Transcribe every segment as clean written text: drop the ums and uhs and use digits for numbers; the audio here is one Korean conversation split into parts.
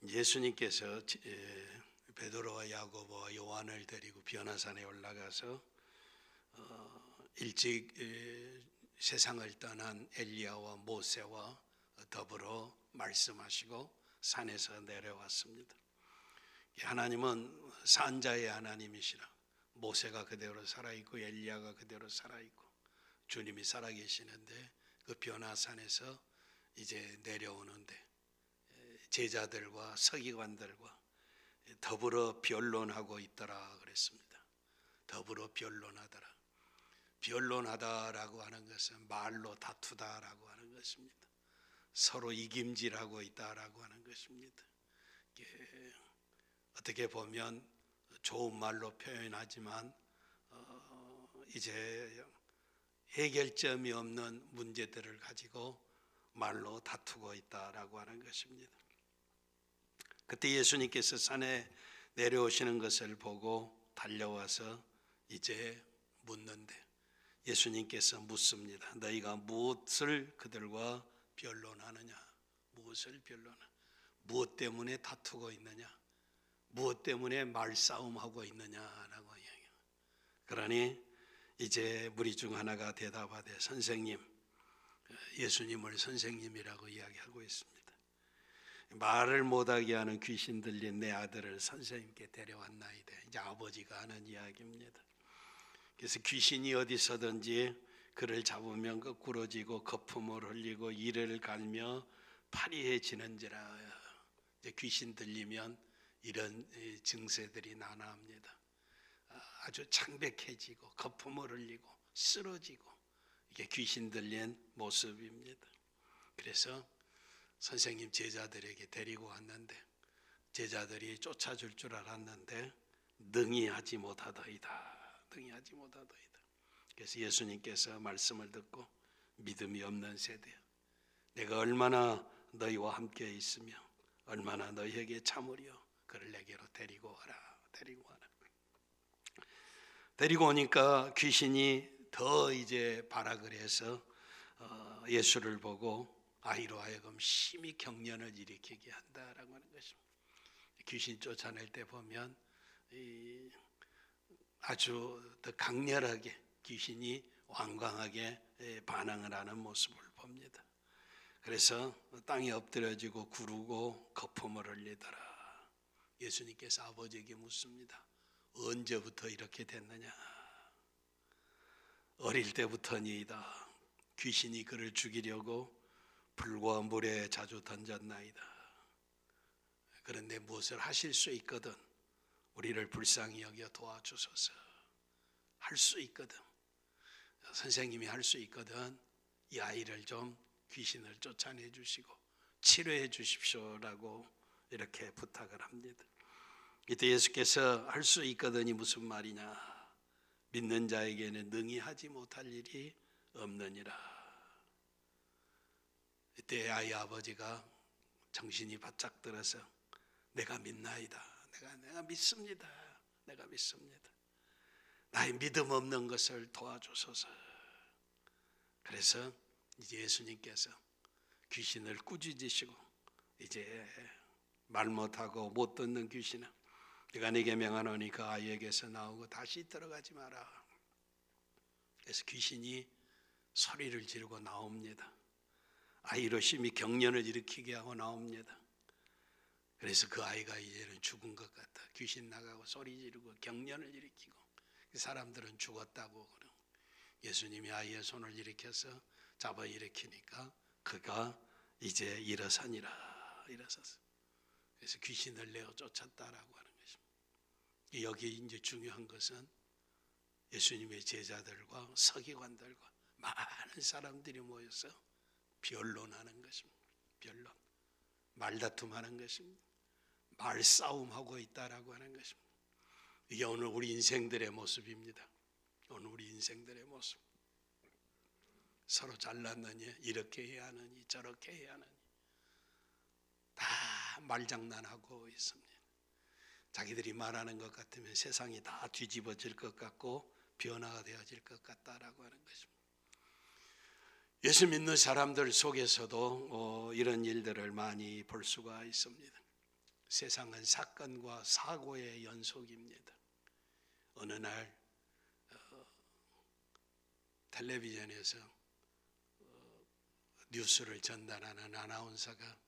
예수님께서 베드로와 야고보와 요한을 데리고 변화산에 올라가서 일찍 세상을 떠난 엘리야와 모세와 더불어 말씀하시고 산에서 내려왔습니다. 하나님은 산자의 하나님이시라. 모세가 그대로 살아있고 엘리야가 그대로 살아있고 주님이 살아계시는데 그 변화산에서 이제 내려오는데 제자들과 서기관들과 더불어 변론하고 있더라 그랬습니다. 더불어 변론하더라. 변론하다라고 하는 것은 말로 다투다라고 하는 것입니다. 서로 이김질하고 있다라고 하는 것입니다. 어떻게 보면 좋은 말로 표현하지만 이제 해결점이 없는 문제들을 가지고 말로 다투고 있다라고 하는 것입니다. 그때 예수님께서 산에 내려오시는 것을 보고 달려와서 이제 묻는데 예수님께서 묻습니다. 너희가 무엇을 그들과 변론하느냐? 무엇을 변론하느냐? 무엇 때문에 다투고 있느냐? 무엇 때문에 말싸움하고 있느냐라고 이야기해요. 그러니 이제 무리 중 하나가 대답하되 선생님, 예수님을 선생님이라고 이야기하고 있습니다. 말을 못하게 하는 귀신 들린 내 아들을 선생님께 데려왔나이다. 이제 아버지가 하는 이야기입니다. 그래서 귀신이 어디서든지 그를 잡으면 거꾸러지고 거품을 흘리고 이를 갈며 파리해지는지라. 이제 귀신 들리면 이런 증세들이 나타납니다. 아주 창백해지고 거품을 흘리고 쓰러지고 이게 귀신 들린 모습입니다. 그래서 선생님 제자들에게 데리고 왔는데 제자들이 쫓아줄 줄 알았는데 능히 하지 못하더이다. 능히 하지 못하더이다. 그래서 예수님께서 말씀을 듣고 믿음이 없는 세대야. 내가 얼마나 너희와 함께 있으며 얼마나 너희에게 참으려 그를 내게로 데리고 와라. 데리고 와라. 데리고 오니까 귀신이 더 이제 발악을 해서 예수를 보고 아이로 하여금 심히 경련을 일으키게 한다라고 하는 것입니다. 귀신 쫓아낼 때 보면 아주 더 강렬하게 귀신이 완강하게 반응을 하는 모습을 봅니다. 그래서 땅에 엎드려지고 구르고 거품을 흘리더라. 예수님께서 아버지에게 묻습니다. 언제부터 이렇게 됐느냐? 어릴 때부터니이다. 귀신이 그를 죽이려고 불과 물에 자주 던졌나이다. 그런데 무엇을 하실 수 있거든 우리를 불쌍히 여겨 도와주소서. 할 수 있거든 선생님이 할 수 있거든 이 아이를 좀 귀신을 쫓아내 주시고 치료해 주십시오라고 이렇게 부탁을 합니다. 이때 예수께서 할 수 있거든이 무슨 말이냐? 믿는 자에게는 능히 하지 못할 일이 없느니라. 이때 아이 아버지가 정신이 바짝 들어서 내가 믿나이다. 내가 믿습니다. 내가 믿습니다. 나의 믿음 없는 것을 도와주소서. 그래서 이제 예수님께서 귀신을 꾸짖으시고 이제 말 못하고 못 듣는 귀신아 내가 네게 명하노니 그 아이에게서 나오고 다시 들어가지 마라. 그래서 귀신이 소리를 지르고 나옵니다. 아이로 심히 경련을 일으키게 하고 나옵니다. 그래서 그 아이가 이제는 죽은 것 같다. 귀신 나가고 소리 지르고 경련을 일으키고 사람들은 죽었다고 그러고 예수님이 아이의 손을 일으켜서 잡아 일으키니까 그가 이제 일어서니라. 일어섰어. 그래서 귀신을 내어 쫓았다라고 하는 것입니다. 여기 이제 중요한 것은 예수님의 제자들과 서기관들과 많은 사람들이 모여서 변론하는 것입니다. 변론. 말다툼하는 것입니다. 말싸움하고 있다라고 하는 것입니다. 이게 오늘 우리 인생들의 모습입니다. 오늘 우리 인생들의 모습. 서로 잘났느니 이렇게 해야 하느니 저렇게 해야 하느니 다 말장난하고 있습니다. 자기들이 말하는 것 같으면 세상이 다 뒤집어질 것 같고 변화가 되어질 것 같다라고 하는 것입니다. 예수 믿는 사람들 속에서도 이런 일들을 많이 볼 수가 있습니다. 세상은 사건과 사고의 연속입니다. 어느 날 텔레비전에서 뉴스를 전달하는 아나운서가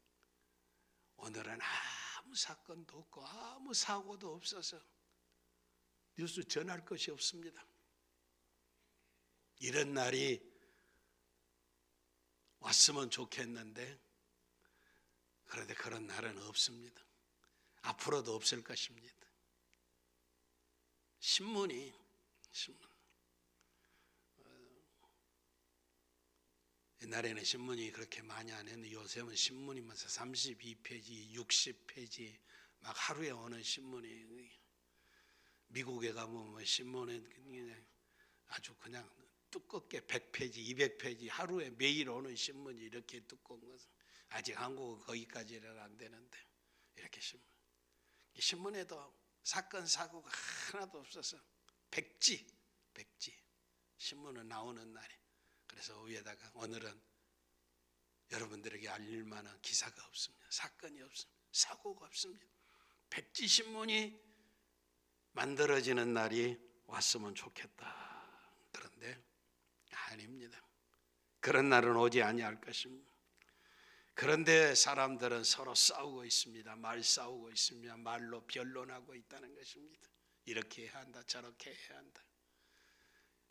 오늘은 아무 사건도 없고 아무 사고도 없어서 뉴스 전할 것이 없습니다. 이런 날이 왔으면 좋겠는데 그런데 그런 날은 없습니다. 앞으로도 없을 것입니다. 신문 옛날에는 신문이 그렇게 많이 안 했는데 요새는 신문이 32페이지, 60페이지 막 하루에 오는 신문이, 미국에 가면 신문은 아주 그냥 두껍게 100페이지, 200페이지 하루에 매일 오는 신문이 이렇게 두꺼운 것은 아직 한국은 거기까지는 안 되는데 이렇게 신문에도 사건 사고가 하나도 없어서 백지 신문은 나오는 날에, 그래서 위에다가 오늘은 여러분들에게 알릴 만한 기사가 없습니다. 사건이 없습니다. 사고가 없습니다. 백지 신문이 만들어지는 날이 왔으면 좋겠다. 그런데 아닙니다. 그런 날은 오지 아니할 것입니다. 그런데 사람들은 서로 싸우고 있습니다. 말싸우고 있습니다. 말로 변론하고 있다는 것입니다. 이렇게 해야 한다, 저렇게 해야 한다.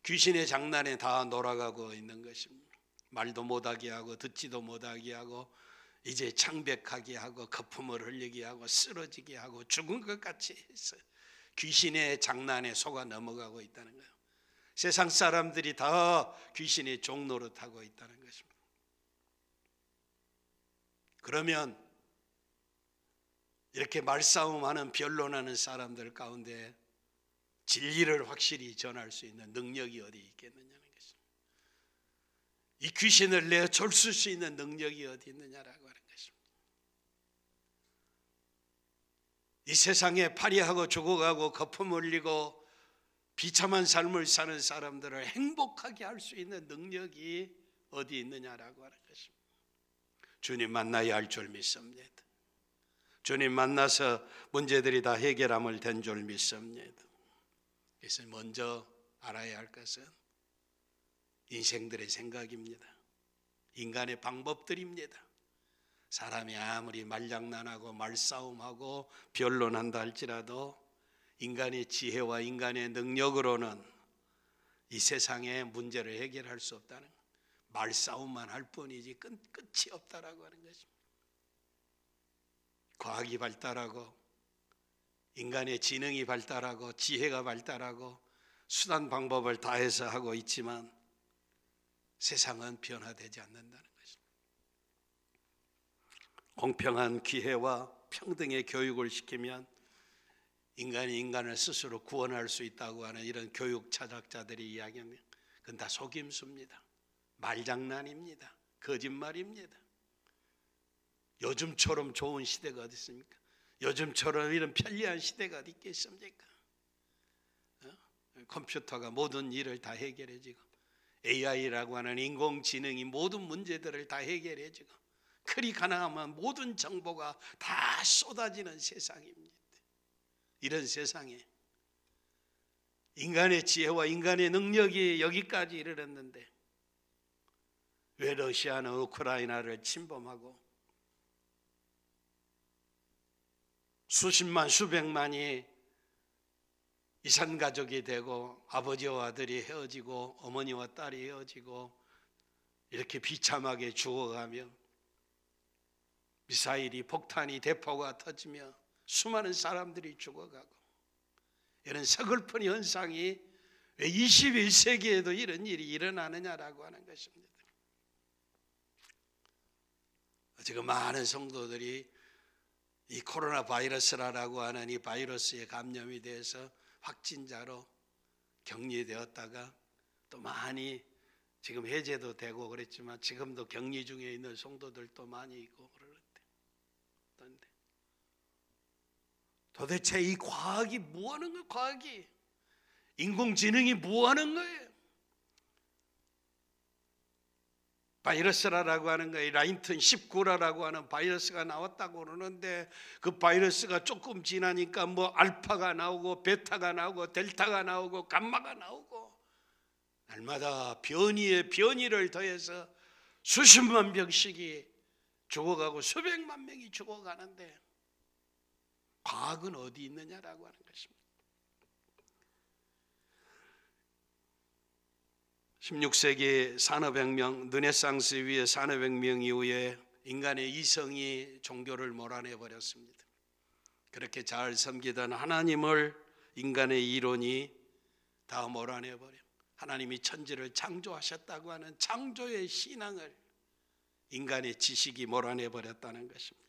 귀신의 장난에 다 놀아가고 있는 것입니다. 말도 못하게 하고 듣지도 못하게 하고 이제 창백하게 하고 거품을 흘리게 하고 쓰러지게 하고 죽은 것 같이 해서 귀신의 장난에 속아 넘어가고 있다는 거예요. 세상 사람들이 다 귀신의 종노릇하고 있다는 것입니다. 그러면 이렇게 말싸움하는 변론하는 사람들 가운데 진리를 확실히 전할 수 있는 능력이 어디 있겠느냐는 것입니다. 이 귀신을 내쫓을 수 있는 능력이 어디 있느냐라고 하는 것입니다. 이 세상에 파리하고 죽어가고 거품 흘리고 비참한 삶을 사는 사람들을 행복하게 할 수 있는 능력이 어디 있느냐라고 하는 것입니다. 주님 만나야 할 줄 믿습니다. 주님 만나서 문제들이 다 해결함을 된 줄 믿습니다. 그래서 먼저 알아야 할 것은 인생들의 생각입니다. 인간의 방법들입니다. 사람이 아무리 말장난하고 말싸움하고 변론한다 할지라도 인간의 지혜와 인간의 능력으로는 이 세상의 문제를 해결할 수 없다는 것. 말싸움만 할 뿐이지 끝이 없다라고 하는 것입니다. 과학이 발달하고 인간의 지능이 발달하고 지혜가 발달하고 수단 방법을 다해서 하고 있지만 세상은 변화되지 않는다는 것입니다. 공평한 기회와 평등의 교육을 시키면 인간이 인간을 스스로 구원할 수 있다고 하는 이런 교육 차작자들이 이야기합니다. 그건 다 속임수입니다. 말장난입니다. 거짓말입니다. 요즘처럼 좋은 시대가 어디 있습니까? 요즘처럼 이런 편리한 시대가 어디 있겠습니까? 컴퓨터가 모든 일을 다 해결해주고 AI라고 하는 인공지능이 모든 문제들을 다 해결해주고 클릭 하나 하면 모든 정보가 다 쏟아지는 세상입니다. 이런 세상에 인간의 지혜와 인간의 능력이 여기까지 이르렀는데 왜 러시아는 우크라이나를 침범하고 수십만 수백만이 이산가족이 되고 아버지와 아들이 헤어지고 어머니와 딸이 헤어지고 이렇게 비참하게 죽어가며 미사일이 폭탄이 대포가 터지며 수많은 사람들이 죽어가고 이런 서글픈 현상이 왜 21세기에도 이런 일이 일어나느냐라고 하는 것입니다. 지금 많은 성도들이 이 코로나 바이러스라고 하는 이 바이러스에 감염이 돼서 확진자로 격리되었다가 또 많이 지금 해제도 되고 그랬지만 지금도 격리 중에 있는 성도들도 많이 있고 그러는데 도대체 이 과학이 뭐 하는 거예요? 과학이 인공지능이 뭐 하는 거예요? 바이러스라고 하는 거예요. 라인튼 19라고 하는 바이러스가 나왔다고 그러는데 그 바이러스가 조금 지나니까 뭐 알파가 나오고 베타가 나오고 델타가 나오고 감마가 나오고 날마다 변이에 변이를 더해서 수십만 명씩이 죽어가고 수백만 명이 죽어가는데 과학은 어디 있느냐라고 하는 것입니다. 16세기 산업혁명, 르네상스 이후의 산업혁명 이후에 인간의 이성이 종교를 몰아내 버렸습니다. 그렇게 잘 섬기던 하나님을 인간의 이론이 다 몰아내 버려. 하나님이 천지를 창조하셨다고 하는 창조의 신앙을 인간의 지식이 몰아내 버렸다는 것입니다.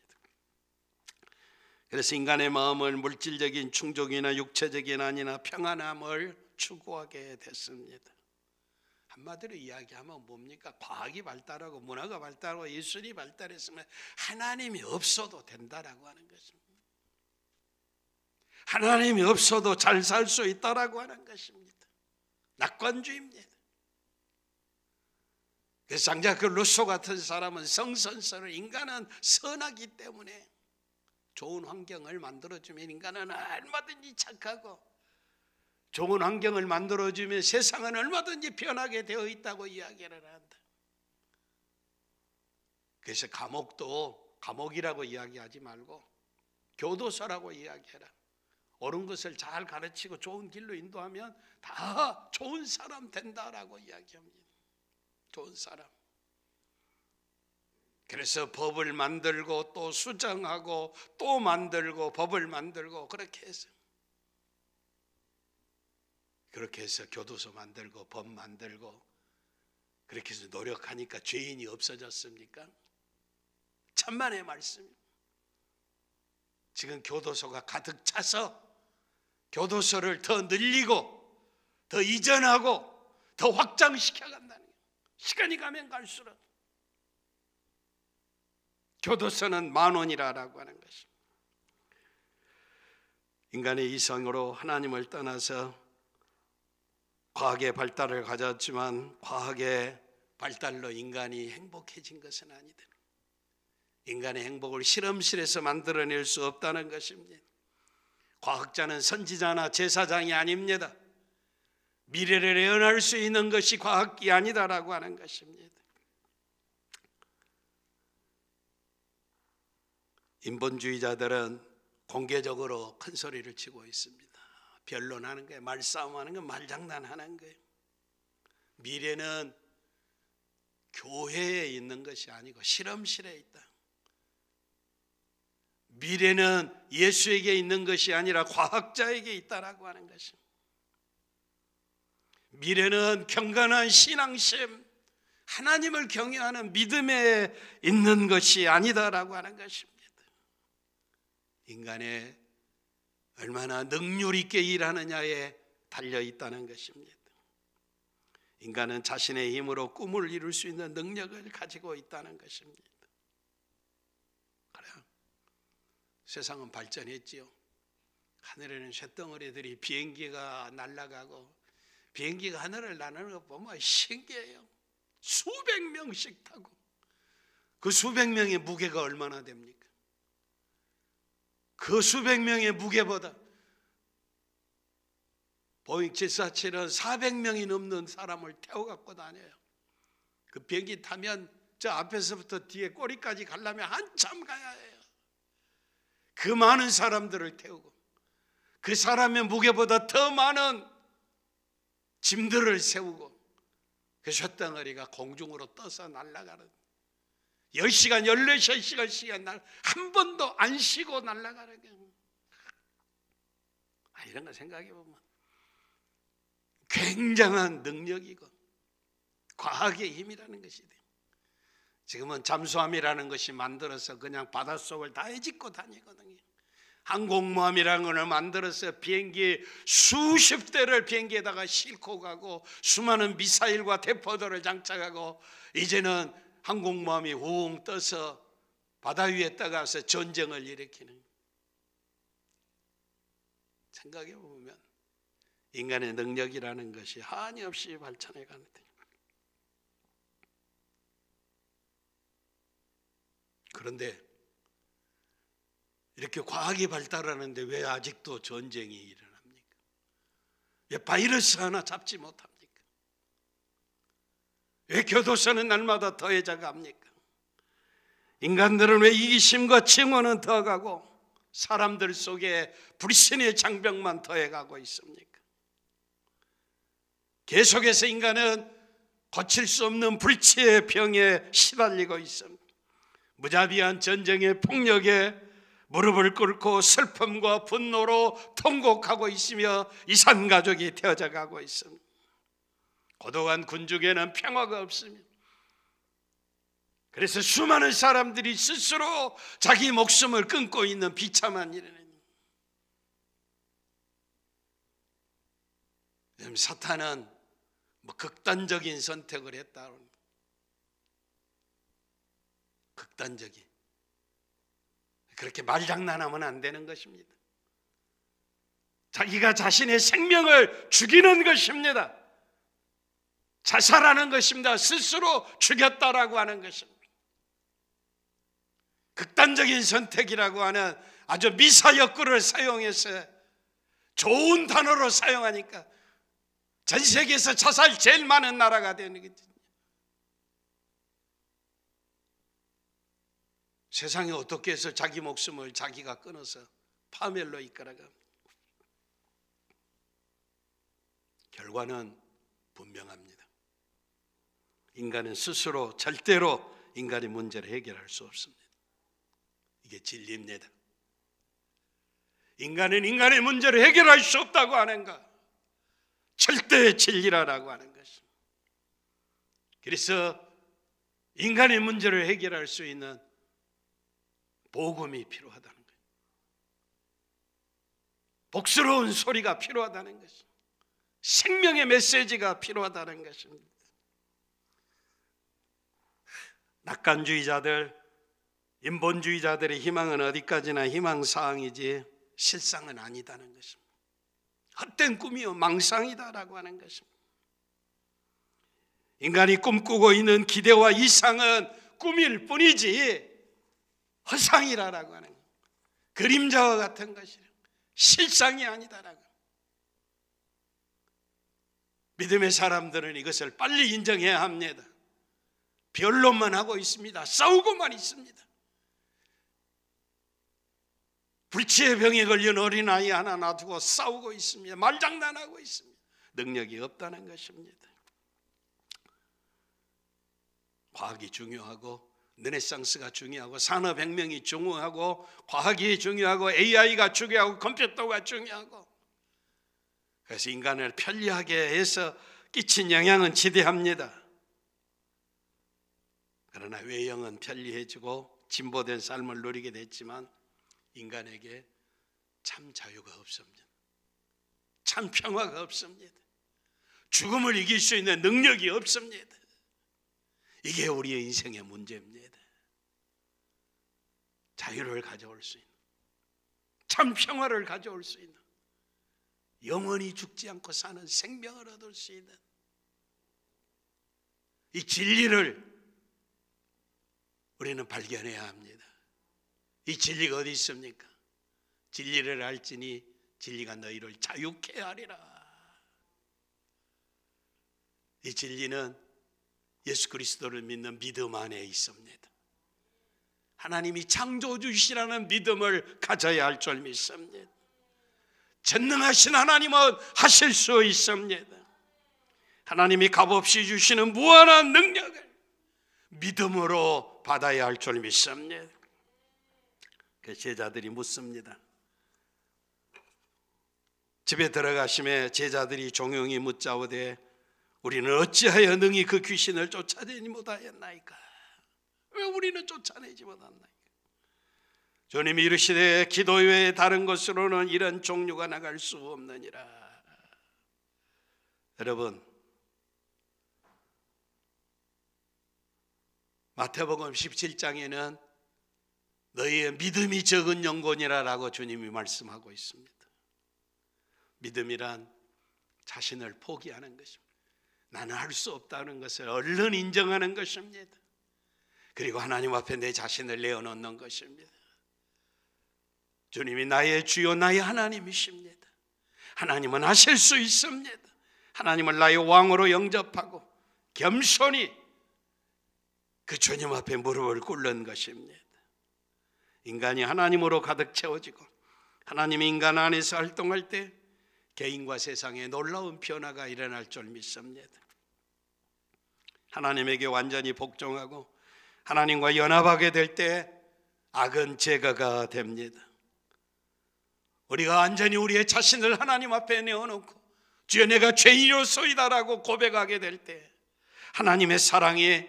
그래서 인간의 마음을 물질적인 충족이나 육체적인 안위나 평안함을 추구하게 됐습니다. 한마디로 이야기하면 뭡니까? 과학이 발달하고 문화가 발달하고 예술이 발달했으면 하나님이 없어도 된다라고 하는 것입니다. 하나님이 없어도 잘 살 수 있다라고 하는 것입니다. 낙관주의입니다. 그래서 장작 그 루소 같은 사람은 성선설을 인간은 선하기 때문에 좋은 환경을 만들어주면 인간은 얼마든지 착하고 좋은 환경을 만들어주면 세상은 얼마든지 변하게 되어 있다고 이야기를 한다. 그래서 감옥도 감옥이라고 이야기하지 말고 교도소라고 이야기해라. 옳은 것을 잘 가르치고 좋은 길로 인도하면 다 좋은 사람 된다라고 이야기합니다. 좋은 사람. 그래서 법을 만들고 또 수정하고 또 만들고 법을 만들고 그렇게 해서 교도소 만들고 법 만들고 그렇게 해서 노력하니까 죄인이 없어졌습니까? 천만의 말씀. 지금 교도소가 가득 차서 교도소를 더 늘리고 더 이전하고 더 확장시켜 간다는 거예요. 시간이 가면 갈수록 교도소는 10,000원이라고 하는 것입니다. 인간의 이성으로 하나님을 떠나서 과학의 발달을 가졌지만 과학의 발달로 인간이 행복해진 것은 아니다. 인간의 행복을 실험실에서 만들어낼 수 없다는 것입니다. 과학자는 선지자나 제사장이 아닙니다. 미래를 예언할 수 있는 것이 과학이 아니다라고 하는 것입니다. 인본주의자들은 공개적으로 큰 소리를 치고 있습니다. 변론하는 거예요. 말싸움하는 거예요. 말장난하는 거예요. 미래는 교회에 있는 것이 아니고 실험실에 있다. 미래는 예수에게 있는 것이 아니라 과학자에게 있다라고 하는 것입니다. 미래는 경건한 신앙심, 하나님을 경외하는 믿음에 있는 것이 아니다라고 하는 것입니다. 인간의 얼마나 능률 있게 일하느냐에 달려 있다는 것입니다. 인간은 자신의 힘으로 꿈을 이룰 수 있는 능력을 가지고 있다는 것입니다. 그래요. 세상은 발전했지요. 하늘에는 쇳덩어리들이 비행기가 날아가고 비행기가 하늘을 나르는 거 보면 신기해요. 수백 명씩 타고 그 수백 명의 무게가 얼마나 됩니까? 그 수백 명의 무게보다 보잉 747은 400명이 넘는 사람을 태워갖고 다녀요. 그 비행기 타면 저 앞에서부터 뒤에 꼬리까지 가려면 한참 가야 해요. 그 많은 사람들을 태우고 그 사람의 무게보다 더 많은 짐들을 세우고 그 쇳덩어리가 공중으로 떠서 날아가는 10시간, 14시간씩 한 번도 안 쉬고 날아가는 거예요. 이런 거 생각해 보면 굉장한 능력이고 과학의 힘이라는 것이 돼요. 지금은 잠수함이라는 것이 만들어서 그냥 바닷속을 다 헤집고 다니거든요. 항공모함이라는 걸 만들어서 비행기 수십 대를 비행기에다가 싣고 가고 수많은 미사일과 대포들을 장착하고 이제는 항공모함이 웅 떠서 바다 위에 떠가서 전쟁을 일으키는. 생각해 보면 인간의 능력이라는 것이 한이 없이 발전해 가는데 그런데 이렇게 과학이 발달하는데 왜 아직도 전쟁이 일어납니까? 왜 바이러스 하나 잡지 못합니까? 왜 교도소는 날마다 더해져 갑니까? 인간들은 왜 이기심과 증오는 더가고 사람들 속에 불신의 장벽만 더해가고 있습니까? 계속해서 인간은 고칠 수 없는 불치의 병에 시달리고 있습니다. 무자비한 전쟁의 폭력에 무릎을 꿇고 슬픔과 분노로 통곡하고 있으며 이산가족이 되어져 가고 있습니다. 고독한 군중에는 평화가 없습니다. 그래서 수많은 사람들이 스스로 자기 목숨을 끊고 있는 비참한 일입니다. 사탄은 극단적인 선택을 했다. 극단적인. 그렇게 말장난하면 안 되는 것입니다. 자기가 자신의 생명을 죽이는 것입니다. 자살하는 것입니다. 스스로 죽였다라고 하는 것입니다. 극단적인 선택이라고 하는 아주 미사역구를 사용해서 좋은 단어로 사용하니까 전 세계에서 자살 제일 많은 나라가 되는 거죠. 세상에 어떻게 해서 자기 목숨을 자기가 끊어서 파멸로 이끌어갑니다. 결과는 분명합니다. 인간은 스스로 절대로 인간의 문제를 해결할 수 없습니다. 이게 진리입니다. 인간은 인간의 문제를 해결할 수 없다고 하는 것, 절대의 진리라고 하는 것입니다. 그래서 인간의 문제를 해결할 수 있는 복음이 필요하다는 거예요. 복스러운 소리가 필요하다는 것입니다. 생명의 메시지가 필요하다는 것입니다. 낙관주의자들, 인본주의자들의 희망은 어디까지나 희망사항이지 실상은 아니다는 것입니다. 헛된 꿈이요 망상이다라고 하는 것입니다. 인간이 꿈꾸고 있는 기대와 이상은 꿈일 뿐이지 허상이라고 하는 거예요. 그림자와 같은 것이라 실상이 아니다라고. 믿음의 사람들은 이것을 빨리 인정해야 합니다. 변론만 하고 있습니다. 싸우고만 있습니다. 불치의 병에 걸린 어린아이 하나 놔두고 싸우고 있습니다. 말장난하고 있습니다. 능력이 없다는 것입니다. 과학이 중요하고 르네상스가 중요하고 산업혁명이 중요하고 과학이 중요하고 AI가 중요하고 컴퓨터가 중요하고, 그래서 인간을 편리하게 해서 끼친 영향은 지대합니다. 그러나 외형은 편리해지고 진보된 삶을 누리게 됐지만 인간에게 참 자유가 없습니다. 참 평화가 없습니다. 죽음을 이길 수 있는 능력이 없습니다. 이게 우리의 인생의 문제입니다. 자유를 가져올 수 있는, 참 평화를 가져올 수 있는, 영원히 죽지 않고 사는 생명을 얻을 수 있는 이 진리를 우리는 발견해야 합니다. 이 진리가 어디 있습니까? 진리를 알지니 진리가 너희를 자유케 하리라. 이 진리는 예수 그리스도를 믿는 믿음 안에 있습니다. 하나님이 창조주시라는 믿음을 가져야 할 줄 믿습니다. 전능하신 하나님은 하실 수 있습니다. 하나님이 값없이 주시는 무한한 능력을 믿음으로 받아야 할 줄 믿습니다. 그 제자들이 묻습니다. 집에 들어가심에 제자들이 종용이 묻자오되 우리는 어찌하여 능히 그 귀신을 쫓아내지 못하였나이까? 왜 우리는 쫓아내지 못했나이까? 주님이 이르시되 기도 외에 다른 것으로는 이런 종류가 나갈 수 없느니라. 여러분, 마태복음 17장에는 너희의 믿음이 적은 영혼이라라고 주님이 말씀하고 있습니다. 믿음이란 자신을 포기하는 것입니다. 나는 할 수 없다는 것을 얼른 인정하는 것입니다. 그리고 하나님 앞에 내 자신을 내어놓는 것입니다. 주님이 나의 주요 나의 하나님이십니다. 하나님은 하실 수 있습니다. 하나님을 나의 왕으로 영접하고 겸손히 그 주님 앞에 무릎을 꿇는 것입니다. 인간이 하나님으로 가득 채워지고 하나님이 인간 안에서 활동할 때 개인과 세상에 놀라운 변화가 일어날 줄 믿습니다. 하나님에게 완전히 복종하고 하나님과 연합하게 될 때 악은 제거가 됩니다. 우리가 완전히 우리의 자신을 하나님 앞에 내어놓고 주여 내가 죄인이로소이다라고 고백하게 될 때 하나님의 사랑이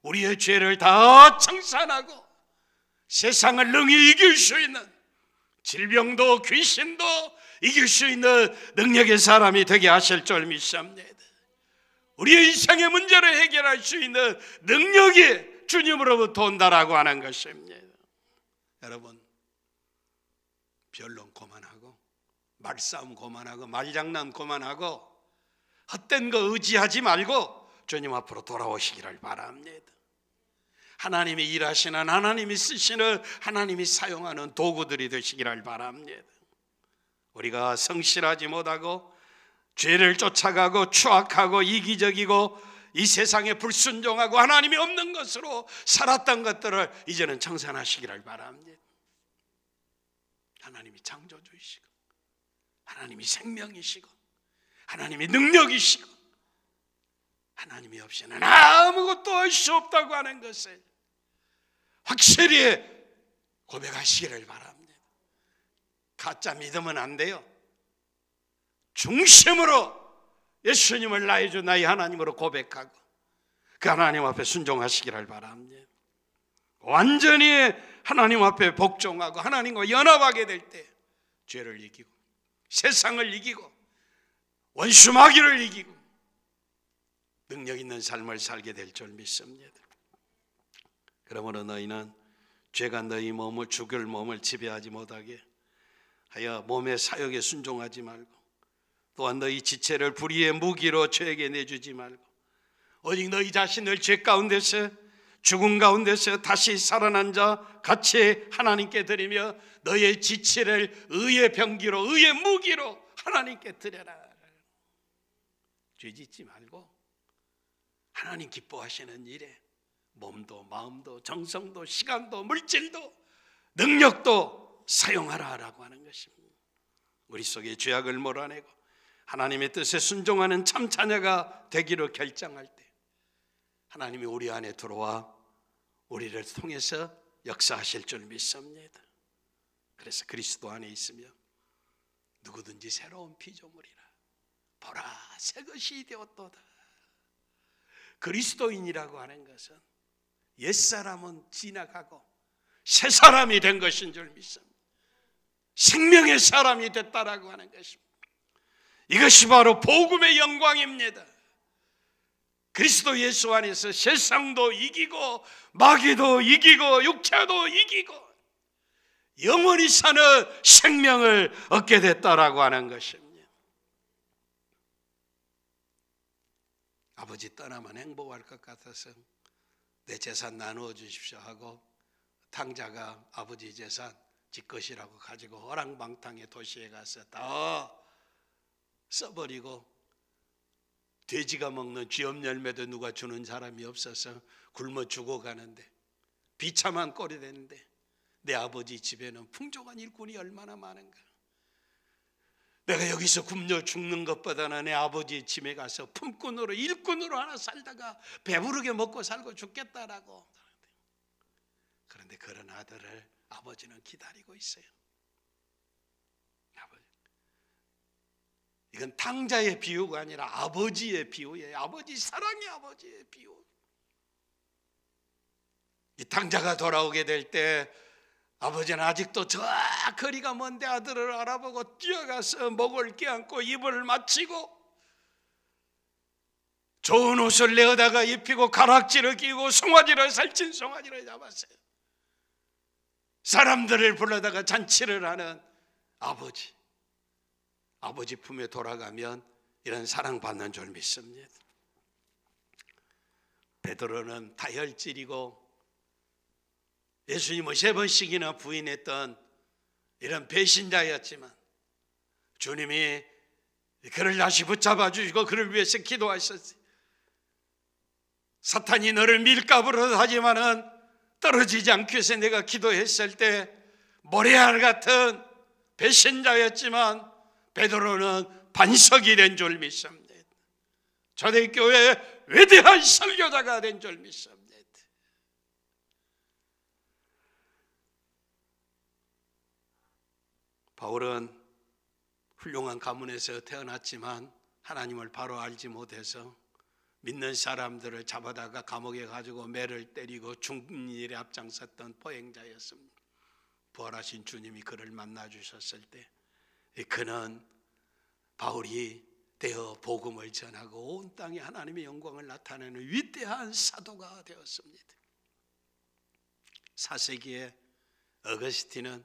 우리의 죄를 다 청산하고 세상을 능히 이길 수 있는, 질병도 귀신도 이길 수 있는 능력의 사람이 되게 하실 줄 믿습니다. 우리의 인생의 문제를 해결할 수 있는 능력이 주님으로부터 온다라고 하는 것입니다. 여러분, 변론 그만하고 말싸움 그만하고 말장난 그만하고 헛된 거 의지하지 말고 주님 앞으로 돌아오시기를 바랍니다. 하나님이 일하시는, 하나님이 쓰시는, 하나님이 사용하는 도구들이 되시기를 바랍니다. 우리가 성실하지 못하고 죄를 쫓아가고 추악하고 이기적이고 이 세상에 불순종하고 하나님이 없는 것으로 살았던 것들을 이제는 청산하시기를 바랍니다. 하나님이 창조주이시고 하나님이 생명이시고 하나님이 능력이시고 하나님이 없이는 아무것도 할 수 없다고 하는 것을 확실히 고백하시기를 바랍니다. 가짜 믿으면 안 돼요. 중심으로 예수님을 나의 주 나의 하나님으로 고백하고 그 하나님 앞에 순종하시기를 바랍니다. 완전히 하나님 앞에 복종하고 하나님과 연합하게 될 때 죄를 이기고 세상을 이기고 원수 마귀를 이기고 능력 있는 삶을 살게 될 줄 믿습니다. 그러므로 너희는 죄가 너희 몸을 죽일 몸을 지배하지 못하게 하여 몸의 사욕에 순종하지 말고 또한 너희 지체를 불의의 무기로 죄에게 내주지 말고 오직 너희 자신을 죄 가운데서 죽음 가운데서 다시 살아난 자 같이 하나님께 드리며 너희의 지체를 의의 병기로 의의 무기로 하나님께 드려라. 죄 짓지 말고 하나님 기뻐하시는 일에 몸도 마음도 정성도 시간도 물질도 능력도 사용하라라고 하는 것입니다. 우리 속에 죄악을 몰아내고 하나님의 뜻에 순종하는 참 자녀가 되기로 결정할 때 하나님이 우리 안에 들어와 우리를 통해서 역사하실 줄 믿습니다. 그래서 그리스도 안에 있으면 누구든지 새로운 피조물이라 보라 새 것이 되었도다. 그리스도인이라고 하는 것은 옛사람은 지나가고 새 사람이 된 것인 줄 믿습니다. 생명의 사람이 됐다라고 하는 것입니다. 이것이 바로 복음의 영광입니다. 그리스도 예수 안에서 세상도 이기고 마귀도 이기고 육체도 이기고 영원히 사는 생명을 얻게 됐다라고 하는 것입니다. 아버지 떠나면 행복할 것 같아서 내 재산 나누어 주십시오 하고 탕자가 아버지 재산 지 것이라고 가지고 허랑방탕의 도시에 가서 다 써버리고 돼지가 먹는 쥐엄 열매도 누가 주는 사람이 없어서 굶어 죽어가는데 비참한 꼴이 되는데 내 아버지 집에는 풍족한 일꾼이 얼마나 많은가. 내가 여기서 굶어 죽는 것보다는 내 아버지 집에 가서 품꾼으로 일꾼으로 하나 살다가 배부르게 먹고 살고 죽겠다라고. 그런데 그런 아들을 아버지는 기다리고 있어요. 이건 탕자의 비유가 아니라 아버지의 비유예요. 아버지 사랑의 아버지의 비유. 이 탕자가 돌아오게 될 때 아버지는 아직도 저 거리가 먼데 아들을 알아보고 뛰어가서 목을 껴안고 입을 맞추고 좋은 옷을 내어다가 입히고 가락지를 끼고 송아지를 살찐 송아지를 잡았어요. 사람들을 불러다가 잔치를 하는 아버지. 아버지 품에 돌아가면 이런 사랑받는 줄 믿습니다. 베드로는 다혈질이고 예수님을 3번씩이나 부인했던 이런 배신자였지만 주님이 그를 다시 붙잡아 주시고 그를 위해서 기도하셨어요. 사탄이 너를 밀가부르 하지만은 떨어지지 않기 위해서 내가 기도했을 때 모래알 같은 배신자였지만 베드로는 반석이 된 줄 믿습니다. 초대교회의 위대한 설교자가 된 줄 믿습니다. 바울은 훌륭한 가문에서 태어났지만 하나님을 바로 알지 못해서 믿는 사람들을 잡아다가 감옥에 가지고 매를 때리고 죽는 일에 앞장섰던 포행자였습니다. 부활하신 주님이 그를 만나 주셨을 때 그는 바울이 되어 복음을 전하고 온 땅에 하나님의 영광을 나타내는 위대한 사도가 되었습니다. 4세기에 어거스틴은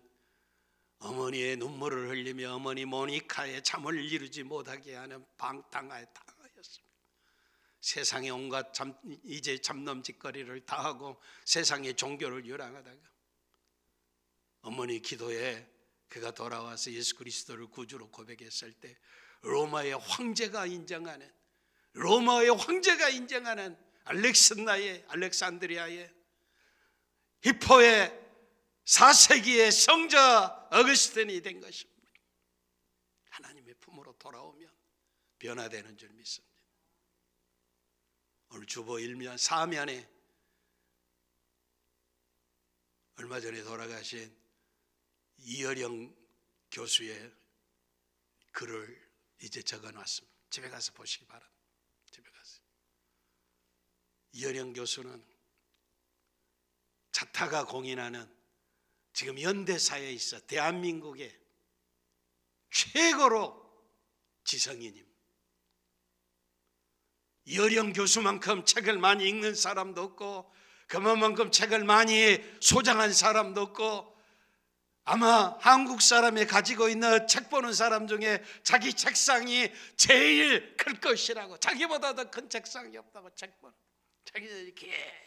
어머니의 눈물을 흘리며 어머니 모니카의 잠을 이루지 못하게 하는 방탕하였습니다. 세상의 온갖 이제 잡놈짓거리를 다 하고 세상의 종교를 유랑하다가 어머니 기도에 그가 돌아와서 예수 그리스도를 구주로 고백했을 때 로마의 황제가 인정하는 알렉산드리아의 히포의 4세기의 성자 어거스틴이 된 것입니다. 하나님의 품으로 돌아오면 변화되는 줄 믿습니다. 오늘 주보 1면 4면에 얼마 전에 돌아가신 이어령 교수의 글을 이제 적어놨습니다. 집에 가서 보시기 바랍니다. 집에 가서. 이어령 교수는 자타가 공인하는 지금 현대사회에 있어 대한민국의 최고로 지성인입니다. 이어령 교수만큼 책을 많이 읽는 사람도 없고 그만큼 책을 많이 소장한 사람도 없고 아마 한국 사람이 가지고 있는 책 보는 사람 중에 자기 책상이 제일 클 것이라고, 자기보다 더 큰 책상이 없다고 책 보는, 책이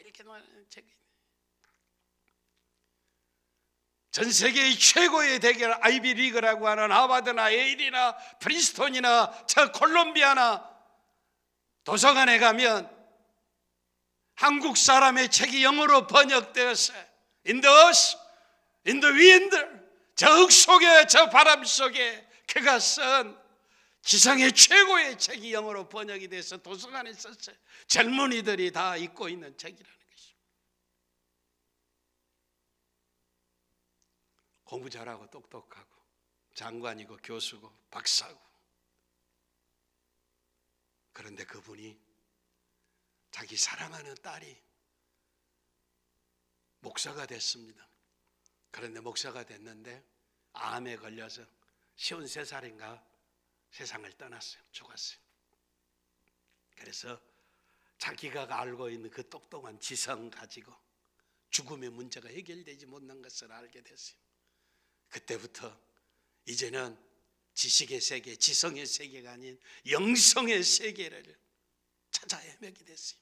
이렇게 많은 책이. 전 세계의 최고의 대결 아이비리그라고 하는 하버드나 예일이나 프린스톤이나 저 콜롬비아나 도서관에 가면 한국 사람의 책이 영어로 번역되었어요. In the earth, in the wind, 저 흙 속에 저 바람 속에 그가 쓴 지상의 최고의 책이 영어로 번역이 돼서 도서관에 썼어요. 젊은이들이 다 읽고 있는 책이라는 것입니다. 공부 잘하고 똑똑하고 장관이고 교수고 박사고, 그런데 그분이 자기 사랑하는 딸이 목사가 됐습니다. 그런데 목사가 됐는데 암에 걸려서 53살인가 세상을 떠났어요. 죽었어요. 그래서 자기가 알고 있는 그 똑똑한 지성 가지고 죽음의 문제가 해결되지 못한 것을 알게 됐어요. 그때부터 이제는 지식의 세계, 지성의 세계가 아닌 영성의 세계를 찾아 헤매게 됐어요.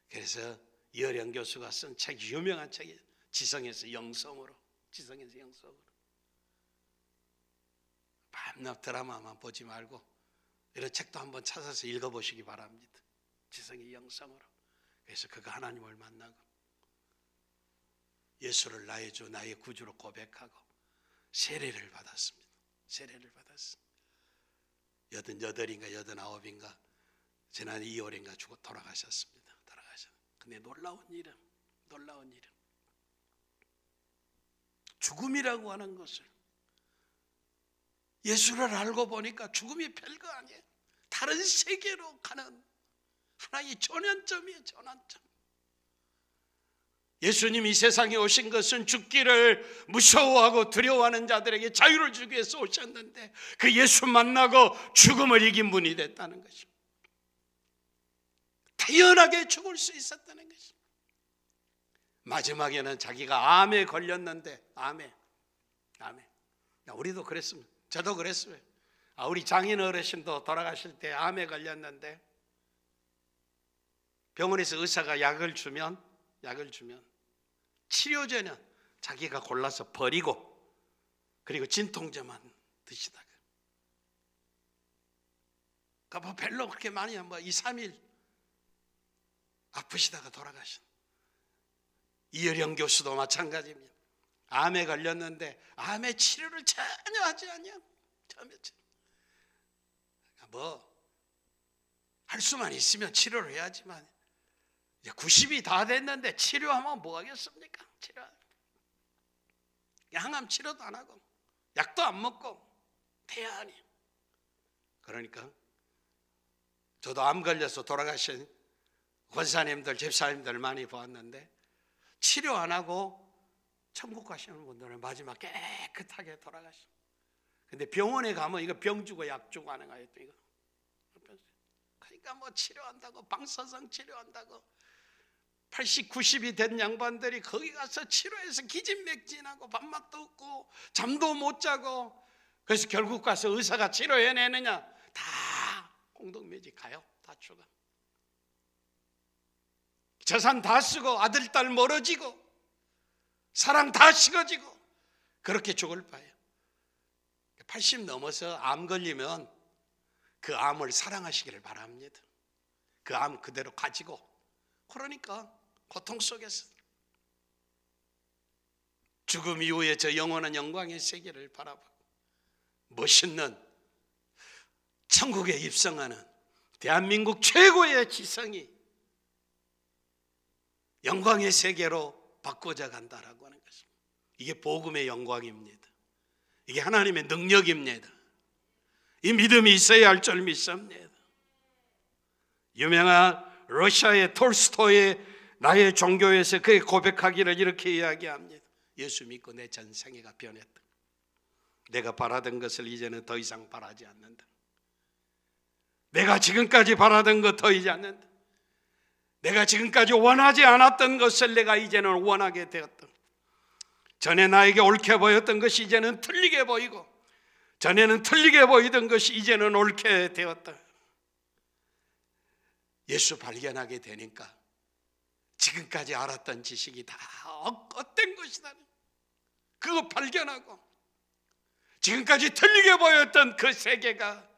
그래서 이어령 교수가 쓴 책, 유명한 책이 지성에서 영성으로, 지성에서 영성으로. 밤낮 드라마만 보지 말고 이런 책도 한번 찾아서 읽어보시기 바랍니다. 지성의 영성으로. 그래서 그가 하나님을 만나고 예수를 나의 주, 나의 구주로 고백하고 세례를 받았습니다. 세례를 받았어요. 88인가 89인가 지난 2월인가 죽어 돌아가셨습니다. 근데 놀라운 일은 죽음이라고 하는 것을 예수를 알고 보니까 죽음이 별거 아니에요. 다른 세계로 가는 하나의 전환점이에요. 전환점. 예수님이 세상에 오신 것은 죽기를 무서워하고 두려워하는 자들에게 자유를 주기 위해서 오셨는데 그 예수 만나고 죽음을 이긴 분이 됐다는 것입니다. 태연하게 죽을 수 있었다는 것입니다. 마지막에는 자기가 암에 걸렸는데, 암에. 우리도 그랬습니다. 저도 그랬어요. 우리 장인 어르신도 돌아가실 때 암에 걸렸는데 병원에서 의사가 약을 주면 치료 전에 자기가 골라서 버리고 그리고 진통제만 드시다가 뭐 별로 그렇게 많이 2, 3일 아프시다가 돌아가신 이어령 교수도 마찬가지입니다. 암에 걸렸는데 암의 치료를 전혀 하지 않냐. 할 수만 있으면 치료를 해야지만 이제 90이 다 됐는데 치료하면 뭐 하겠습니까? 항암 치료도 안 하고 약도 안 먹고 태안이. 그러니까 저도 암 걸려서 돌아가신 권사님들, 집사님들 많이 보았는데 치료 안 하고 천국 가시는 분들은 마지막 깨끗하게 돌아가시고, 근데 병원에 가면 이거 병 주고 약 주고 하는 거예요. 또 이거 그러니까 뭐 치료한다고 방사성 치료한다고 80, 90이 된 양반들이 거기 가서 치료해서 기진맥진하고 밥맛도 없고 잠도 못 자고, 그래서 결국 가서 의사가 치료해내느냐? 다 공동묘지 가요. 다 죽어. 재산 다 쓰고 아들 딸 멀어지고 사랑 다 식어지고 그렇게 죽을 바에요. 80 넘어서 암 걸리면 그 암을 사랑하시기를 바랍니다. 그 암 그대로 가지고, 그러니까 고통 속에서 죽음 이후에 저 영원한 영광의 세계를 바라보고 멋있는 천국에 입성하는 대한민국 최고의 지성이 영광의 세계로 바꿔져 간다라고 하는 것입니다. 이게 복음의 영광입니다. 이게 하나님의 능력입니다. 이 믿음이 있어야 할 줄 믿습니다. 유명한 러시아의 톨스토이의 나의 종교에서 그의 고백하기를 이렇게 이야기합니다. 예수 믿고 내 전생애가 변했다. 내가 바라던 것을 이제는 더 이상 바라지 않는다. 내가 지금까지 바라던 것 더 이제 않는다. 내가 지금까지 원하지 않았던 것을 내가 이제는 원하게 되었다. 전에 나에게 옳게 보였던 것이 이제는 틀리게 보이고, 전에는 틀리게 보이던 것이 이제는 옳게 되었다. 예수 발견하게 되니까 지금까지 알았던 지식이 다 헛된 것이다. 그거 발견하고 지금까지 틀리게 보였던 그 세계가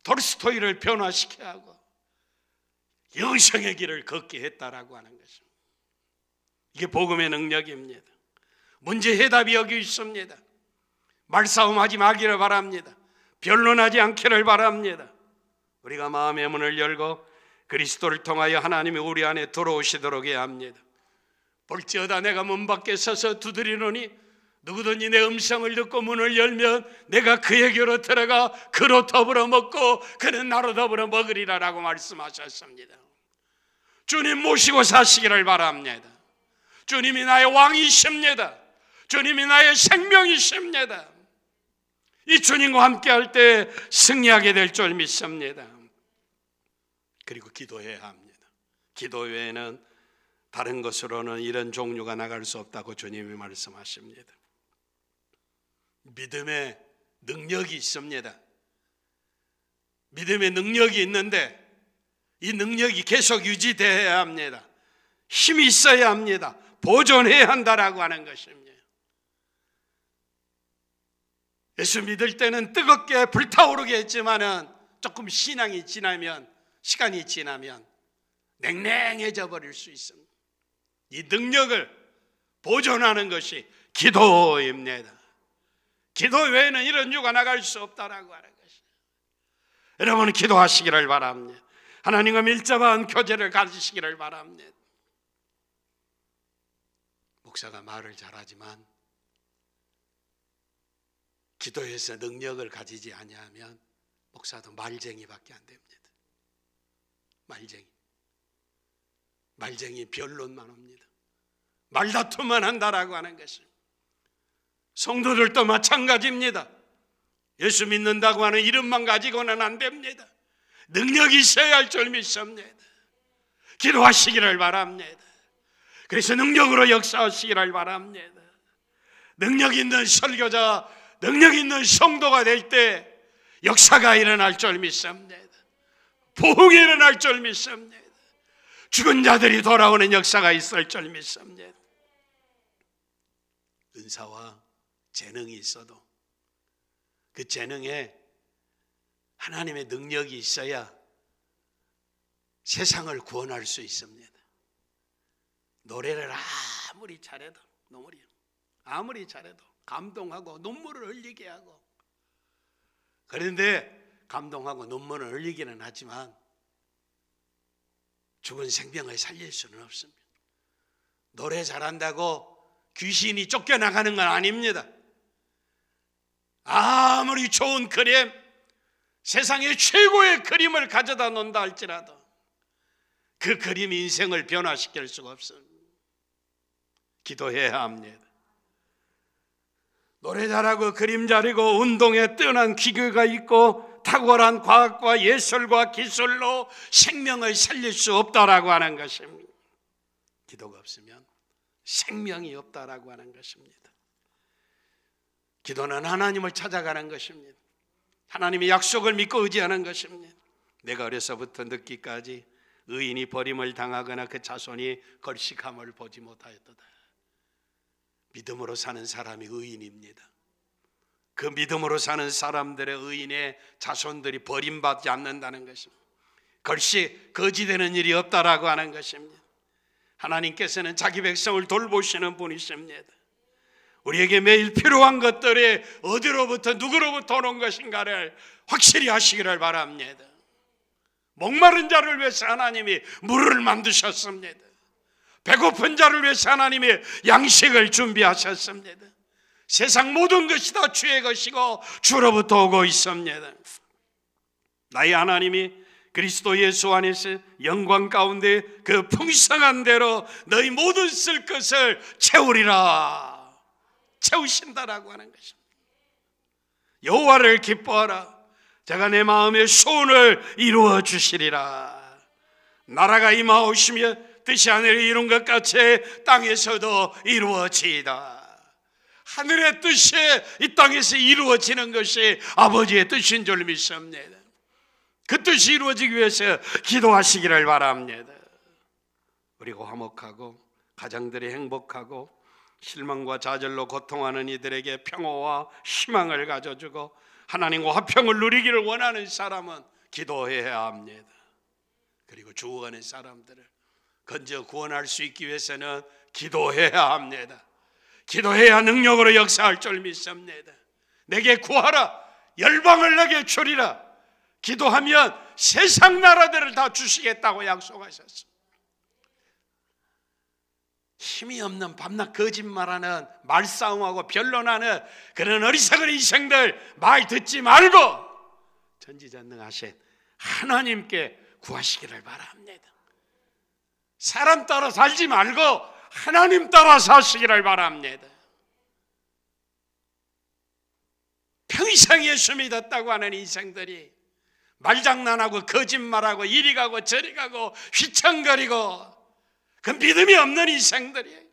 톨스토이를 변화시켜야 하고 영생의 길을 걷게 했다라고 하는 것입니다. 이게 복음의 능력입니다. 문제 해답이 여기 있습니다. 말싸움하지 마기를 바랍니다. 변론하지 않기를 바랍니다. 우리가 마음의 문을 열고 그리스도를 통하여 하나님이 우리 안에 들어오시도록 해야 합니다. 볼지어다 내가 문 밖에 서서 두드리노니 누구든지 내 음성을 듣고 문을 열면 내가 그에게로 들어가 그로 더불어 먹고 그는 나로 더불어 먹으리라라고 말씀하셨습니다. 주님 모시고 사시기를 바랍니다. 주님이 나의 왕이십니다. 주님이 나의 생명이십니다. 이 주님과 함께 할 때 승리하게 될 줄 믿습니다. 그리고 기도해야 합니다. 기도 외에는 다른 것으로는 이런 종류가 나갈 수 없다고 주님이 말씀하십니다. 믿음의 능력이 있습니다. 믿음의 능력이 있는데 이 능력이 계속 유지되어야 합니다. 힘이 있어야 합니다. 보존해야 한다라고 하는 것입니다. 예수 믿을 때는 뜨겁게 불타오르게 했지만은 조금 신앙이 지나면, 시간이 지나면 냉랭해져 버릴 수 있습니다. 이 능력을 보존하는 것이 기도입니다. 기도 외에는 이런 유가 나갈 수 없다라고 하는 것이에요. 여러분은 기도하시기를 바랍니다. 하나님과 밀접한 교제를 가지시기를 바랍니다. 목사가 말을 잘하지만 기도에서 능력을 가지지 아니하면 목사도 말쟁이밖에 안 됩니다. 말쟁이 변론만 합니다. 말다툼만 한다라고 하는 것입니다. 성도들도 마찬가지입니다. 예수 믿는다고 하는 이름만 가지고는 안 됩니다. 능력이 있어야 할 줄 믿습니다. 기도하시기를 바랍니다. 그래서 능력으로 역사하시기를 바랍니다. 능력 있는 설교자, 능력 있는 성도가 될 때 역사가 일어날 줄 믿습니다. 부흥이 일어날 줄 믿습니다. 죽은 자들이 돌아오는 역사가 있을 줄 믿습니다. 은사와 재능이 있어도 그 재능에 하나님의 능력이 있어야 세상을 구원할 수 있습니다. 노래를 아무리 잘해도 감동하고 눈물을 흘리게 하고, 그런데 감동하고 눈물을 흘리기는 하지만 죽은 생명을 살릴 수는 없습니다. 노래 잘한다고 귀신이 쫓겨나가는 건 아닙니다. 아무리 좋은 그림, 세상의 최고의 그림을 가져다 놓는다 할지라도 그 그림이 인생을 변화시킬 수가 없습니다. 기도해야 합니다. 노래 잘하고 그림 잘하고 운동에 뛰어난 기교가 있고 탁월한 과학과 예술과 기술로 생명을 살릴 수 없다라고 하는 것입니다. 기도가 없으면 생명이 없다라고 하는 것입니다. 기도는 하나님을 찾아가는 것입니다. 하나님의 약속을 믿고 의지하는 것입니다. 내가 어려서부터 늙기까지 의인이 버림을 당하거나 그 자손이 걸식함을 보지 못하였도다. 믿음으로 사는 사람이 의인입니다. 그 믿음으로 사는 사람들의 의인의 자손들이 버림받지 않는다는 것입니다. 걸식, 거지되는 일이 없다라고 하는 것입니다. 하나님께서는 자기 백성을 돌보시는 분이십니다. 우리에게 매일 필요한 것들이 어디로부터 누구로부터 오는 것인가를 확실히 하시기를 바랍니다. 목마른 자를 위해서 하나님이 물을 만드셨습니다. 배고픈 자를 위해서 하나님이 양식을 준비하셨습니다. 세상 모든 것이 다 주의 것이고 주로부터 오고 있습니다. 나의 하나님이 그리스도 예수 안에서 영광 가운데 그 풍성한 대로 너희 모든 쓸 것을 채우리라, 채우신다라고 하는 것입니다. 여호와를 기뻐하라, 제가 내 마음의 소원을 이루어 주시리라. 나라가 임하오시며 뜻이 하늘에 이룬 것 같이 땅에서도 이루어지이다. 하늘의 뜻이 이 땅에서 이루어지는 것이 아버지의 뜻인 줄 믿습니다. 그 뜻이 이루어지기 위해서 기도하시기를 바랍니다. 그리고 화목하고 가정들이 행복하고 실망과 좌절로 고통하는 이들에게 평화와 희망을 가져주고 하나님과 화평을 누리기를 원하는 사람은 기도해야 합니다. 그리고 죽어가는 사람들을 건져 구원할 수 있기 위해서는 기도해야 합니다. 기도해야 능력으로 역사할 줄 믿습니다. 내게 구하라, 열방을 내게 주리라. 기도하면 세상 나라들을 다 주시겠다고 약속하셨습니다. 힘이 없는 밤낮 거짓말하는 말싸움하고 변론하는 그런 어리석은 인생들 말 듣지 말고 전지전능하신 하나님께 구하시기를 바랍니다. 사람 따라 살지 말고 하나님 따라 사시기를 바랍니다. 평생 예수 믿었다고 하는 인생들이 말장난하고 거짓말하고 이리 가고 저리 가고 휘청거리고 그 믿음이 없는 인생들이에요.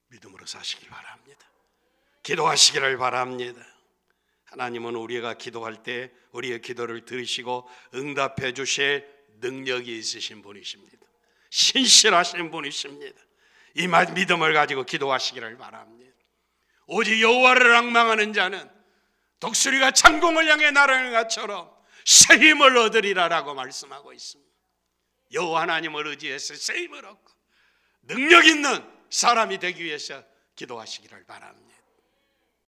믿음으로 사시길 바랍니다. 기도하시기를 바랍니다. 하나님은 우리가 기도할 때 우리의 기도를 들으시고 응답해 주실 능력이 있으신 분이십니다. 신실하신 분이십니다. 이 믿음을 가지고 기도하시기를 바랍니다. 오직 여호와를 앙망하는 자는 독수리가 창공을 향해 날아가는 것처럼 새 힘을 얻으리라라고 말씀하고 있습니다. 여호와 하나님을 의지해서 새 힘을 얻고 능력 있는 사람이 되기 위해서 기도하시기를 바랍니다.